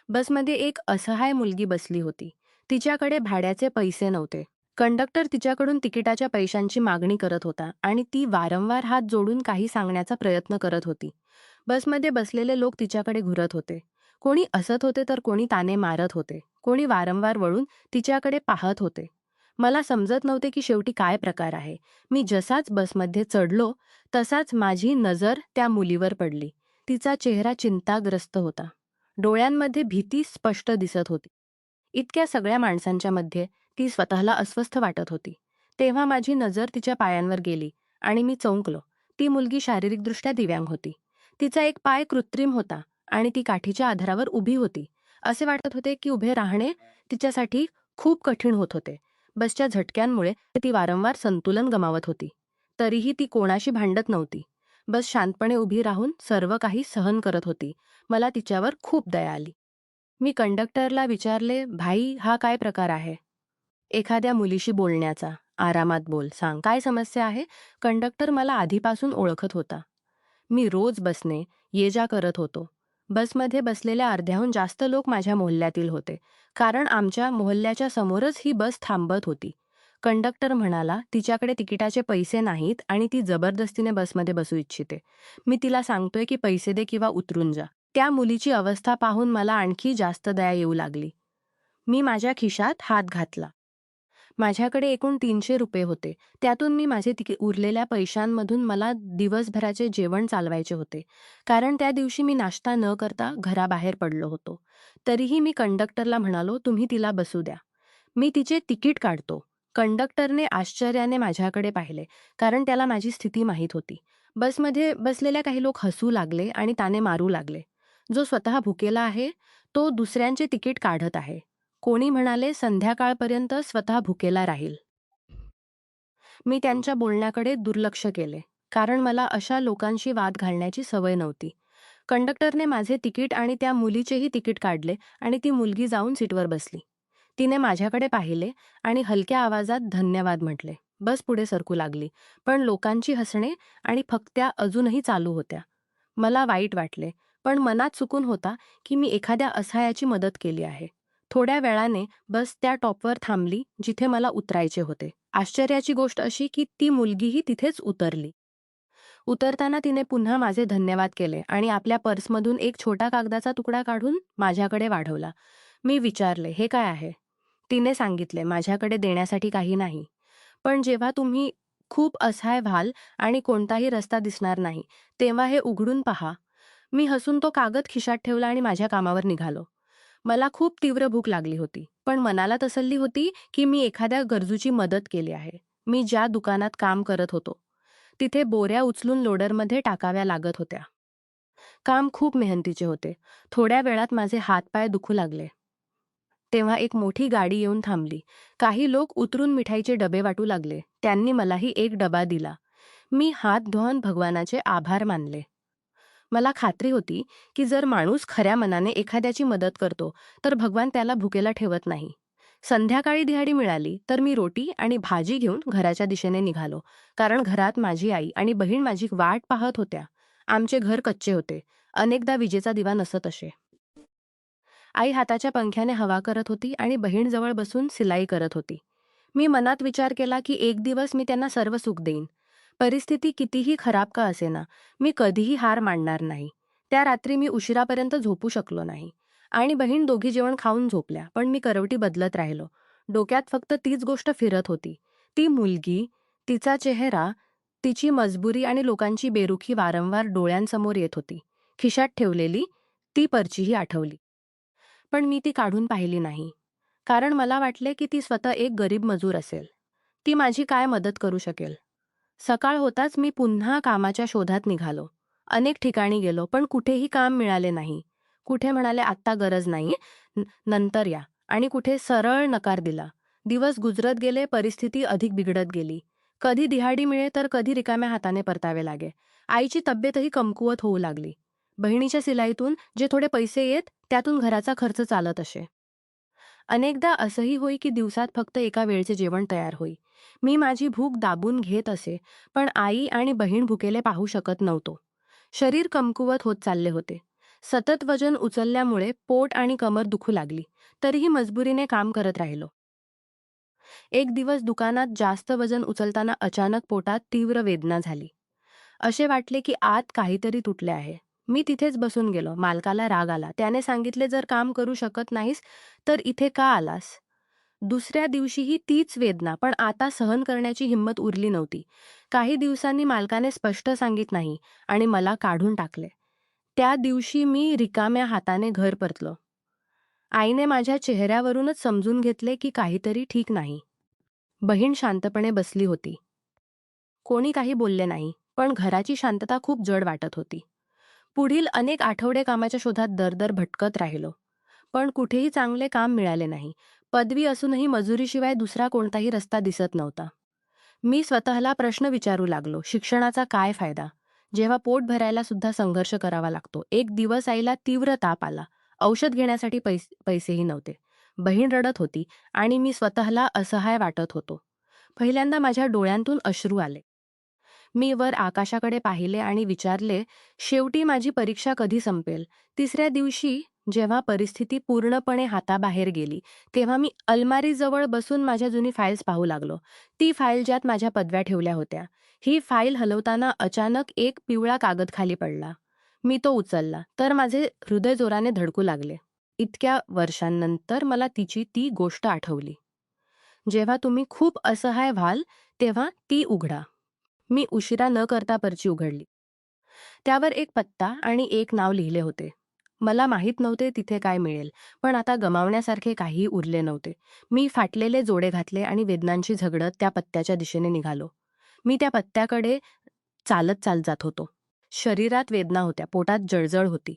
बसमध्ये एक असहाय मुलगी बसली होती. तिच्याकडे भाड्याचे पैसे नव्हते. कंडक्टर तिच्याकडून तिकिटाच्या पैशांची मागणी करत होता आणि ती वारंवार हात जोडून काही सांगण्याचा प्रयत्न करत होती. बसमध्ये बसलेले लोक तिच्याकडे घुरत होते. कोणी हसत होते तर कोणी ताने मारत होते. कोणी वारंवार वळून तिच्याकडे पाहत होते. मला समजत नव्हते की शेवटी काय प्रकार आहे. मी जसाच बसमध्ये चढलो तसाच माझी नजर त्या मुलीवर पडली. तिचा चेहरा चिंताग्रस्त होता. डोळ्यांमध्ये भीती स्पष्ट दिसत होती. इतक्या सगळ्या माणसांच्या मध्ये ती स्वतःला अस्वस्थ वाटत होती. तेव्हा माझी नजर तिच्या पायांवर गेली आणि मी चौंकलो. ती मुलगी शारीरिकदृष्ट्या दिव्यांग होती. तिचा एक पाय कृत्रिम होता आणि ती काठीच्या आधारावर उभी होती. असे वाटत होते की उभे राहणे तिच्यासाठी खूप कठीण होत होते. बसच्या झटक्यांमुळे ती वारंवार संतुलन गमावत होती. तरीही ती कोणाशी भांडत नव्हती. बस शांतपणे उभी राहून सर्व काही सहन करत होती. मला तिच्यावर खूप दया आली. मी कंडक्टरला विचारले, "भाई, हा काय प्रकार आहे?" एखाद्या मुलीशी बोलण्याचा. "आरामात बोल, सांग, काय समस्या आहे?" कंडक्टर मला आधीपासून ओळखत होता. मी रोज बसने ये-जा करत होतो. बसमध्ये बसलेल्या अर्ध्याहून जास्त लोक माझ्या मोहल्ल्यातील होते. कारण आमच्या मोहल्ल्याच्या समोरच ही बस थांबत होती. कंडक्टर म्हणाला, "तिच्याकडे तिकिटाचे पैसे नाहीत आणि ती जबरदस्तीने बसमध्ये बसू इच्छिते. मी तिला सांगतोय की पैसे दे किंवा उतरून जा." त्या मुलीची अवस्था पाहून मला आणखी जास्त दया येऊ लागली. मी माझ्या खिशात हात घातला. माझ्याकडे एकूण ₹300 होते. त्यातून मी माझे उरलेल्या पैशांमधून मला दिवसभराचे जेवण चालवायचे होते. कारण त्या दिवशी मी नाश्ता न करता घराबाहेर पडलो होतो. तरीही मी कंडक्टरला म्हणालो, "तुम्ही तिला बसू द्या. मी तिचे तिकीट काढतो." कंडक्टरने आश्चर्याने माझ्याकडे पाहिले, कारण त्याला माझी स्थिती माहीत होती. बसमध्ये बसलेल्या काही लोक हसू लागले आणि ताने मारू लागले. जो स्वतः भुकेला आहे, तो दुसऱ्यांचे तिकीट काढत आहे. कोणी म्हणाले, "संध्याकाळपर्यंत स्वतः भुकेला राहील." मी त्यांच्या बोलण्याकडे दुर्लक्ष केले, कारण मला अशा लोकांशी वाद घालण्याची सवय नव्हती. कंडक्टरने माझे तिकीट आणि त्या मुलीचेही तिकीट काढले आणि ती मुलगी जाऊन सीटवर बसली. तिने माझ्याकडे पाहिले आणि हलक्या आवाजात धन्यवाद म्हटले. बस पुढे सरकू लागली, पण लोकांची हसणे आणि फक्त्या अजूनही चालू होत्या. मला वाईट वाटले, पण मनात चुकून होता की मी एखाद्या असहायाची मदत केली आहे. थोड्या वेळाने बस त्या टॉपवर थांबली जिथे मला उतरायचे होते. आश्चर्याची गोष्ट अशी की ती मुलगीही तिथेच उतरली. उतरताना तिने पुन्हा माझे धन्यवाद केले आणि आपल्या पर्समधून एक छोटा कागदाचा तुकडा काढून माझ्याकडे वाढवला. मी विचारले, "हे काय आहे?" तिने सांगितले, "माझ्याकडे देण्यासाठी काही नाही. पण जेव्हा तुम्ही खूप असहाय व्हाल आणि कोणताही रस्ता दिसणार नाही, तेव्हा हे उघडून पहा." मी हसून तो कागद खिशात ठेवला आणि माझ्या कामावर निघालो. मला खूप तीव्र भूक लागली होती, पण मनाला तसल्ली होती की मी एखाद्या गरजूची मदत केली आहे. मी ज्या दुकानात काम करत होतो, तिथे बोऱ्या उचलून लोडरमध्ये टाकाव्या लागत होत्या. काम खूप मेहनतीचे होते. थोड्या वेळात माझे हातपाय दुखू लागले. तेव्हा एक मोठी गाडी येऊन थांबली. काही लोक उतरून मिठाईचे डबे वाटू लागले. त्यांनी मलाही एक डबा दिला. मी हात धुवून भगवानाचे आभार मानले. मला खात्री होती की जर माणूस खऱ्या मनाने एखाद्याची मदत करतो, तर भगवान त्याला भुकेला ठेवत नाही. संध्याकाळी दिहाडी मिळाली तर मी रोटी आणि भाजी घेऊन घराच्या दिशेने निघालो, कारण घरात माझी आई आणि बहीण माझी वाट पाहत होत्या. आमचे घर कच्चे होते. अनेकदा विजेचा दिवा नसत असे. आई हाताच्या पंख्याने हवा करत होती आणि बहीण जवळ बसून सिलाई करत होती. मी मनात विचार केला की एक दिवस मी त्यांना सर्व सुख देईन. परिस्थिती कितीही खराब का असेना, मी कधीही हार मानणार नाही. त्या रात्री मी उशिरापर्यंत झोपू शकलो नाही आणि बहीण दोघी जेवण खाऊन झोपल्या, पण मी करवटी बदलत राहिलो. डोक्यात फक्त तीच गोष्ट फिरत होती. ती मुलगी, तिचा चेहरा, तिची मजबुरी आणि लोकांची बेरुखी वारंवार डोळ्यांसमोर येत होती. खिशात ठेवलेली ती पर्चीही आठवली. पण मी ती काढून पाहिली नाही. कारण मला वाटले की ती स्वतः एक गरीब मजूर असेल. ती माझी काय मदत करू शकेल? सकाळ होताच मी पुन्हा कामाच्या शोधात निघालो. अनेक ठिकाणी गेलो, पण कुठेही काम मिळाले नाही. कुठे म्हणाले, "आत्ता गरज नाही, नंतर या." आणि कुठे सरळ नकार दिला. दिवस गुजरत गेले, परिस्थिती अधिक बिघडत गेली. कधी दिहाडी मिळे तर कधी रिकाम्या हाताने परतावे लागे. आईची तब्येतही कमकुवत होऊ लागली. बहिणीच्या सिलाईतून जे थोडे पैसे येत, त्यातून घराचा खर्च चालत असे. अनेकदा असंही होई की दिवसात फक्त एका वेळचे जेवण तयार होई. मी माझी भूक दाबून घेत असे, पण आई आणि बहीण भुकेले पाहू शकत नव्हतो. शरीर कमकुवत होत चालले होते. सतत वजन उचलल्यामुळे पोट आणि कमर दुखू लागली, तरीही मजबुरीने काम करत राहिलो. एक दिवस दुकानात जास्त वजन उचलताना अचानक पोटात तीव्र वेदना झाली. असे वाटले की आत काहीतरी तुटले आहे. मी तिथेच बसून गेलो. मालकाला राग आला. त्याने सांगितले, "जर काम करू शकत नाहीस, तर इथे का आलास?" दुसऱ्या दिवशीही तीच वेदना, पण आता सहन करण्याची हिंमत उरली नव्हती. काही दिवसांनी मालकाने स्पष्ट सांगित नाही आणि मला काढून टाकले. त्या दिवशी मी रिकाम्या हाताने घर परतलो. आईने माझ्या चेहऱ्यावरूनच समजून घेतले की काहीतरी ठीक नाही. बहीण शांतपणे बसली होती. कोणी काही बोलले नाही, पण घराची शांतता खूप जड वाटत होती. पुढील अनेक आठवडे कामाच्या शोधात दरदर भटकत राहिलो. पण कुठेही चांगले काम मिळाले नाही. पदवी असूनही मजुरीशिवाय दुसरा कोणताही रस्ता दिसत नव्हता. मी स्वतःला प्रश्न विचारू लागलो, शिक्षणाचा काय फायदा? जेव्हा पोट भरायला सुद्धा संघर्ष करावा लागतो. एक दिवस आईला तीव्र ताप आला. औषध घेण्यासाठी पैसेही नव्हते. बहीण रडत होती आणि मी स्वतःला असहाय वाटत होतो. पहिल्यांदा माझ्या डोळ्यांतून अश्रू आले. मी वर आकाशाकडे पाहिले आणि विचारले, शेवटी माझी परीक्षा कधी संपेल? तिसऱ्या दिवशी जेव्हा परिस्थिती पूर्णपणे हाताबाहेर गेली, तेव्हा मी अलमारीजवळ बसून माझ्या जुनी फाईल्स पाहू लागलो. ती फाईल ज्यात माझ्या पदव्या ठेवल्या होत्या. ही फाईल हलवताना अचानक एक पिवळा कागद खाली पडला. मी तो उचलला, तर माझे हृदय जोराने धडकू लागले. इतक्या वर्षांनंतर मला तिची ती गोष्ट आठवली. जेव्हा तुम्ही खूप असहाय व्हाल, तेव्हा ती उघडा. मी उशिरा न करता पर्ची उघडली. त्यावर एक पत्ता आणि एक नाव लिहिले होते. मला माहीत नव्हते तिथे काय मिळेल, पण आता गमावण्यासारखे काहीही उरले नव्हते. मी फाटलेले जोडे घातले आणि वेदनांशी झगडत त्या पत्त्याच्या दिशेने निघालो. मी त्या पत्त्याकडे चालत जात होतो. शरीरात वेदना होत्या, पोटात जळजळ होती.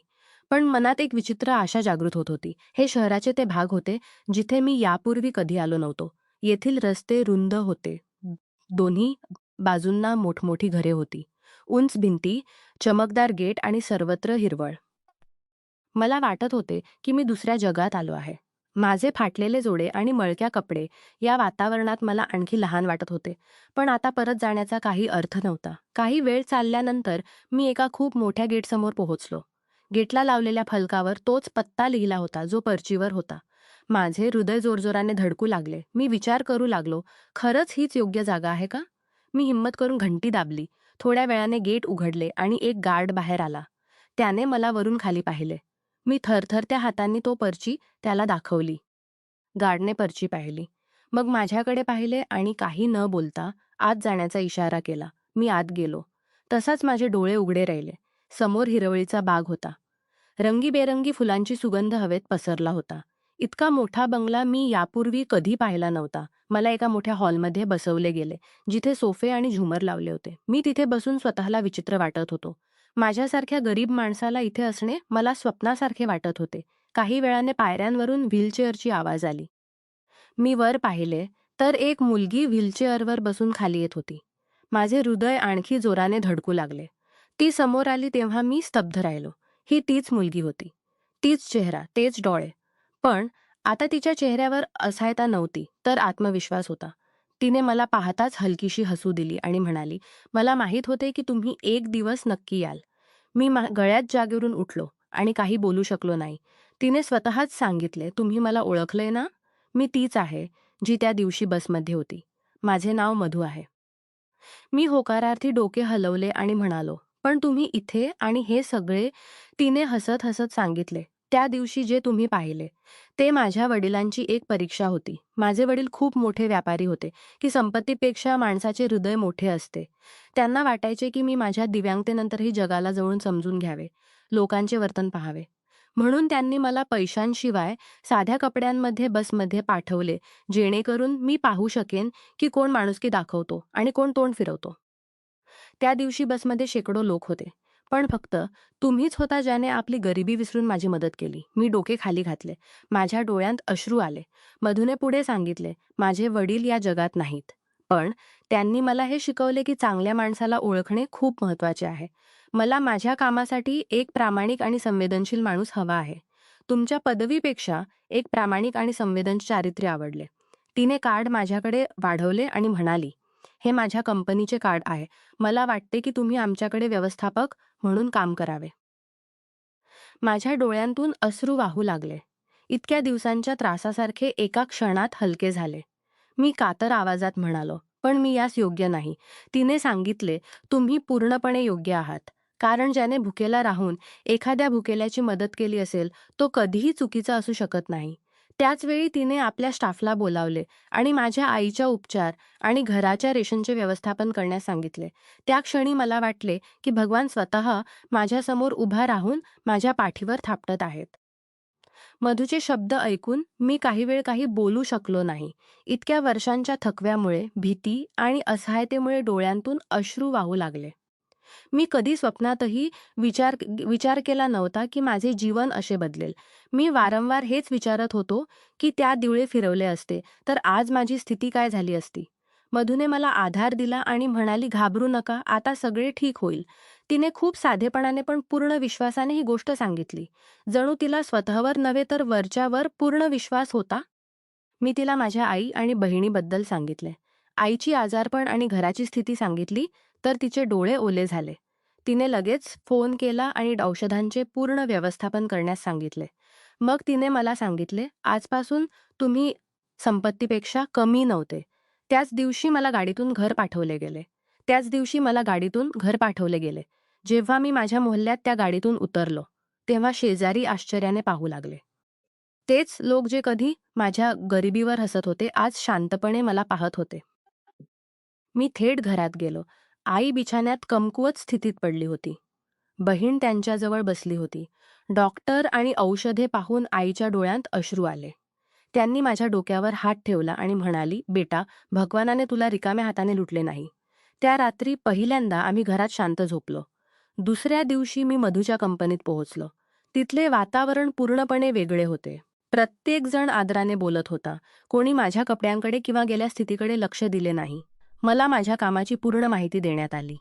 पण मनात एक विचित्र आशा जागृत होत होती. हे शहराचे ते भाग होते, जिथे मी यापूर्वी कधी आलो नव्हतो. येथील रस्ते रुंद होते. दोन्ही बाजूंना मोठमोठी घरे होती. उंच भिंती, चमकदार गेट आणि सर्वत्र हिरवळ. मला वाटत होते की मी दुसऱ्या जगात आलो आहे. माझे फाटलेले जोडे आणि मळक्या कपडे या वातावरणात मला आणखी लहान वाटत होते. पण आता परत जाण्याचा काही अर्थ नव्हता. काही वेळ चालल्यानंतर मी एका खूप मोठ्या गेटसमोर पोहोचलो. गेटला लावलेल्या फलकावर तोच पत्ता लिहिला होता जो पर्चीवर होता. माझे हृदय जोरजोराने धडकू लागले. मी विचार करू लागलो, खरंच हीच योग्य जागा आहे का? मी हिंमत करून घंटी दाबली. थोड्या वेळाने गेट उघडले आणि एक गार्ड बाहेर आला. त्याने मला वरून खाली पाहिले. मी थरथरत्या हातांनी तो पर्ची त्याला दाखवली. गार्डने पर्ची पाहिली. मग माझ्याकडे पाहिले आणि काही न बोलता आत जाण्याचा इशारा केला. मी आत गेलो. तसाच माझे डोळे उघडे राहिले. समोर हिरवळीचा बाग होता. रंगीबेरंगी फुलांची सुगंध हवेत पसरला होता. इतका मोठा बंगला मी यापूर्वी कधी पाहिला नव्हता. मला एका मोठ्या हॉलमध्ये बसवले गेले, जिथे सोफे आणि झुमर लावले होते. मी तिथे बसून स्वतःला विचित्र वाटत होतो. माझ्यासारख्या गरीब माणसाला इथे असणे मला स्वप्नासारखे वाटत होते. काही वेळाने पायऱ्यांवरून व्हीलचेअरची आवाज आली. मी वर पाहिले, तर एक मुलगी व्हीलचेअरवर बसून खाली येत होती. माझे हृदय आणखी जोराने धडकू लागले. ती समोर आली तेव्हा मी स्तब्ध राहिलो. ही तीच मुलगी होती. तीच चेहरा, तेच डोळे. पण आता तिच्या चेहऱ्यावर असहायता नव्हती, तर आत्मविश्वास होता. तिने मला पाहताच हलकीशी हसू दिली आणि म्हणाली, "मला माहीत होते की तुम्ही एक दिवस नक्की याल." मी गळ्यात जागेवरून उठलो आणि काही बोलू शकलो नाही. तिने स्वतःच सांगितले, "तुम्ही मला ओळखलंय ना? मी तीच आहे, जी त्या दिवशी बसमध्ये होती. माझे नाव मधू आहे." मी होकारार्थी डोके हलवले आणि म्हणालो, "पण तुम्ही इथे आणि हे सगळे?" तिने हसत हसत सांगितले, "त्या दिवशी जे तुम्ही पाहिले, ते माझ्या वडिलांची एक परीक्षा होती. माझे वडील खूप मोठे व्यापारी होते, की संपत्तीपेक्षा माणसाचे हृदय मोठे असते. त्यांना वाटायचे की मी माझ्या दिव्यांगतेनंतरही जगाला जवळून समजून घ्यावे, लोकांचे वर्तन पाहावे. म्हणून त्यांनी मला पैशांशिवाय साध्या कपड्यांमध्ये बसमध्ये पाठवले, जेणेकरून मी पाहू शकेन की कोण माणुसकी दाखवतो आणि कोण तोंड फिरवतो. त्या दिवशी बसमध्ये शेकडो लोक होते. पण फक्त तुम्हीच होता ज्याने आपली गरिबी विसरून माझी मदत केली." मी डोके खाली घातले. माझ्या डोळ्यांत अश्रू आले. मधूने पुढे सांगितले, "माझे वडील या जगात नाहीत. पण त्यांनी मला हे शिकवले की चांगल्या माणसाला ओळखणे खूप महत्त्वाचे आहे. मला माझ्या कामासाठी एक प्रामाणिक आणि संवेदनशील माणूस हवा आहे. तुमच्या पदवीपेक्षा एक प्रामाणिक आणि संवेदनशील चारित्र्य आवडले." तिने कार्ड माझ्याकडे वाढवले आणि म्हणाली, "हे माझ्या कंपनीचे कार्ड आहे. मला वाटते की तुम्ही आमच्याकडे व्यवस्थापक म्हणून काम करावे." माझ्या डोळ्यांतून अश्रू वाहू लागले. इतक्या दिवसांच्या त्रासासारखे एका क्षणात हलके झाले. मी कातर आवाजात म्हणालो, "पण मी यास योग्य नाही." तिने सांगितले, "तुम्ही पूर्णपणे योग्य आहात. कारण ज्याने भुकेला राहून एखाद्या भुकेल्याची मदत केली असेल, तो कधीही चुकीचा असू शकत नाही." त्याच वेळी तिने आपल्या स्टाफला बोलावले आणि माझ्या आईच्या उपचार आणि घराच्या रेशनचे व्यवस्थापन करण्यास सांगितले. त्या क्षणी मला वाटले, की भगवान स्वतः माझ्यासमोर उभा राहून माझ्या पाठीवर थापटत आहेत. मधूचे शब्द ऐकून मी काही वेळ काही बोलू शकलो नाही. इतक्या वर्षांच्या थकव्यामुळे, भीती आणि असहायतेमुळे डोळ्यांतून अश्रू वाहू लागले. मी कधी स्वप्नातही विचार विचार केला नव्हता की माझे जीवन असे बदलेल. मी वारंवार हेच विचारत होतो की त्या दिवे फिरवले असते, तर आज माझी स्थिती काय झाली असती. मधूने मला आधार दिला आणि म्हणाली, "घाबरू नका, आता सगळे ठीक होईल." तिने खूप साधेपणाने पण पूर्ण विश्वासाने ही गोष्ट सांगितली. जणू तिला स्वतःवर नव्हे तर वरच्यावर पूर्ण विश्वास होता. मी तिला माझ्या आई आणि बहिणीबद्दल सांगितले. आईची आजारपण आणि घराची स्थिती सांगितली, तर तिचे डोळे ओले झाले. तिने लगेच फोन केला आणि औषधांचे पूर्ण व्यवस्थापन करण्यास सांगितले. मग तिने मला सांगितले, "आजपासून तुम्ही संपत्तीपेक्षा कमी नव्हते." त्याच दिवशी मला गाडीतून घर पाठवले गेले. जेव्हा मी माझ्या मोहल्ल्यात त्या गाडीतून उतरलो, तेव्हा शेजारी आश्चर्याने पाहू लागले. तेच लोक जे कधी माझ्या गरिबीवर हसत होते, आज शांतपणे मला पाहत होते. मी थेट घरात गेलो. आई बिछान्यात कमकुवत स्थितीत पडली होती. बहीण त्यांच्याजवळ बसली होती. डॉक्टर आणि औषधे पाहून आईच्या डोळ्यांत अश्रू आले. त्यांनी माझ्या डोक्यावर हात ठेवला आणि म्हणाली, "बेटा, भगवानाने तुला रिकाम्या हाताने लुटले नाही." त्या रात्री पहिल्यांदा आम्ही घरात शांत झोपलो. दुसऱ्या दिवशी मी मधूच्या कंपनीत पोहोचलो. तिथले वातावरण पूर्णपणे वेगळे होते. प्रत्येकजण आदराने बोलत होता. कोणी माझ्या कपड्यांकडे किंवा गेल्या स्थितीकडे लक्ष दिले नाही. मला माझ्या कामाची पूर्ण माहिती देण्यात आली.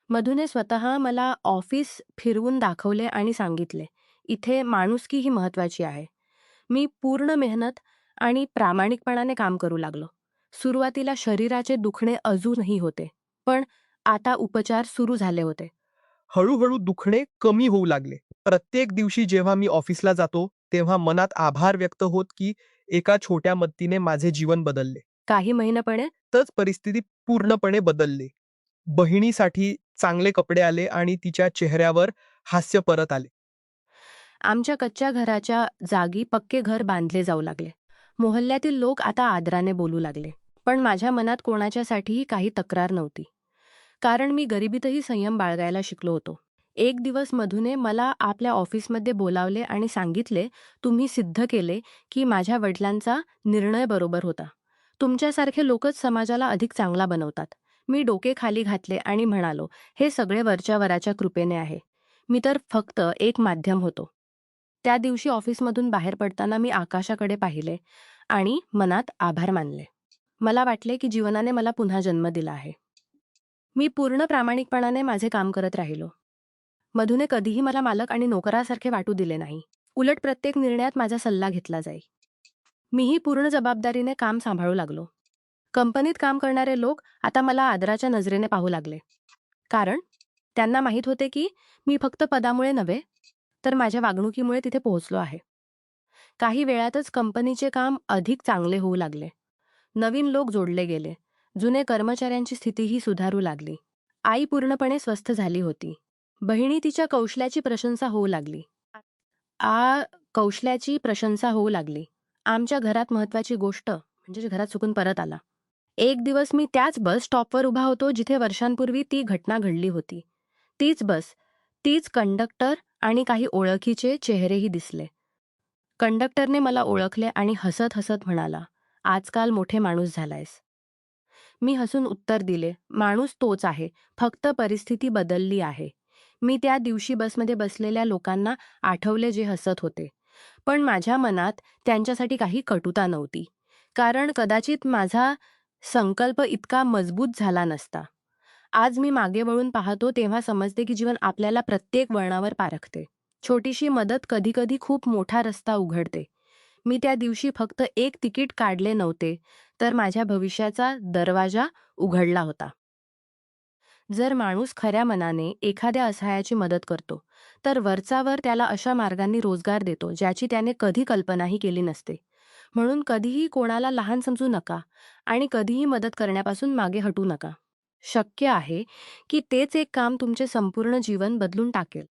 मधूने स्वतः मला ऑफिस फिरवून दाखवले आणि सांगितले, "इथे माणुसकी ही महत्त्वाची आहे." मी पूर्ण मेहनत आणि प्रामाणिकपणाने काम करू लागलो. सुरुवातीला शरीराचे दुखणे अजूनही होते, पण आता उपचार सुरू झाले होते. हळूहळू दुखणे कमी होऊ लागले. प्रत्येक दिवशी जेव्हा मी ऑफिसला जातो, तेव्हा मनात आभार व्यक्त होत की एका छोट्या मदतीने माझे जीवन बदलले. काही महिन्यापणे तच परिस्थिती पूर्णपणे बदलली. बहिणीसाठी चांगले कपडे आले आणि तिच्या चेहऱ्यावर हास्य परत आले. आमच्या कच्च्या घराच्या जागी पक्के घर बांधले जाऊ लागले. मोहल्ल्यातील लोक आता आदराने बोलू लागले. पण माझ्या मनात कोणाच्यासाठीही काही तक्रार नव्हती. कारण मी गरिबीतही संयम बाळगायला शिकलो होतो. एक दिवस मधूने मला आपल्या ऑफिसमध्ये बोलावले आणि सांगितले, "तुम्ही सिद्ध केले की माझ्या वडिलांचा निर्णय बरोबर होता. तुमच्यासारखे लोकच समाजाला अधिक चांगला बनवतात." मी डोके खाली घातले आणि म्हणालो, "हे सगळे वरच्या वराच्या कृपेने आहे. मी तर फक्त एक माध्यम होतो." त्या दिवशी ऑफिसमधून बाहेर पडताना मी आकाशाकडे पाहिले आणि मनात आभार मानले. मला वाटले की जीवनाने मला पुन्हा जन्म दिला आहे. मी पूर्ण प्रामाणिकपणाने माझे काम करत राहिलो. मधूने कधीही मला मालक आणि नोकरासारखे वाटू दिले नाही. उलट प्रत्येक निर्णयात माझा सल्ला घेतला जाई. मीही पूर्ण जबाबदारीने काम सांभाळू लागलो. कंपनीत काम करणारे लोक आता मला आदराच्या नजरेने पाहू लागले. कारण त्यांना माहीत होते की मी फक्त पदामुळे नव्हे, तर माझ्या वागणुकीमुळे तिथे पोहोचलो आहे. काही वेळातच कंपनीचे काम अधिक चांगले होऊ लागले. नवीन लोक जोडले गेले. जुने कर्मचाऱ्यांची स्थितीही सुधारू लागली. आई पूर्णपणे स्वस्थ झाली होती. बहिणी तिच्या कौशल्याची प्रशंसा होऊ लागली. आ कौशल्याची प्रशंसा होऊ लागली. आमच्या घरात महत्त्वाची गोष्ट म्हणजे घरात चुकून परत आला. एक दिवस मी त्याच बस स्टॉपवर उभा होतो जिथे वर्षांपूर्वी ती घटना घडली होती. तीच बस, तीच कंडक्टर आणि काही ओळखीचे चेहरेही दिसले. कंडक्टरने मला ओळखले आणि हसत हसत म्हणाला, "आजकाल मोठे माणूस झालायस." मी हसून उत्तर दिले, "माणूस तोच आहे, फक्त परिस्थिती बदलली आहे." मी त्या दिवशी बसमध्ये बसलेल्या लोकांना आठवले जे हसत होते. पण माझ्या मनात त्यांच्यासाठी काही कटुता नव्हती. कारण कदाचित माझा संकल्प इतका मजबूत झाला नसता. आज मी मागे वळून पाहतो तेव्हा समजते की जीवन आपल्याला प्रत्येक वळणावर पारखते. छोटीशी मदत कधीकधी खूप मोठा रस्ता उघडते. मी त्या दिवशी फक्त एक तिकीट काढले नव्हते, तर माझ्या भविष्याचा दरवाजा उघडला होता. जर माणूस खऱ्या मनाने एखाद्या असहायाची मदत करतो, तर वरचावर त्याला अशा मार्गांनी रोजगार देतो ज्याची त्याने कधी कल्पनाही केली नसते. म्हणून कधीही कोणाला लहान समजू नका आणि कधीही मदत करण्यापासून मागे हटू नका. शक्य आहे की तेच एक काम तुमचे संपूर्ण जीवन बदलून टाकेल.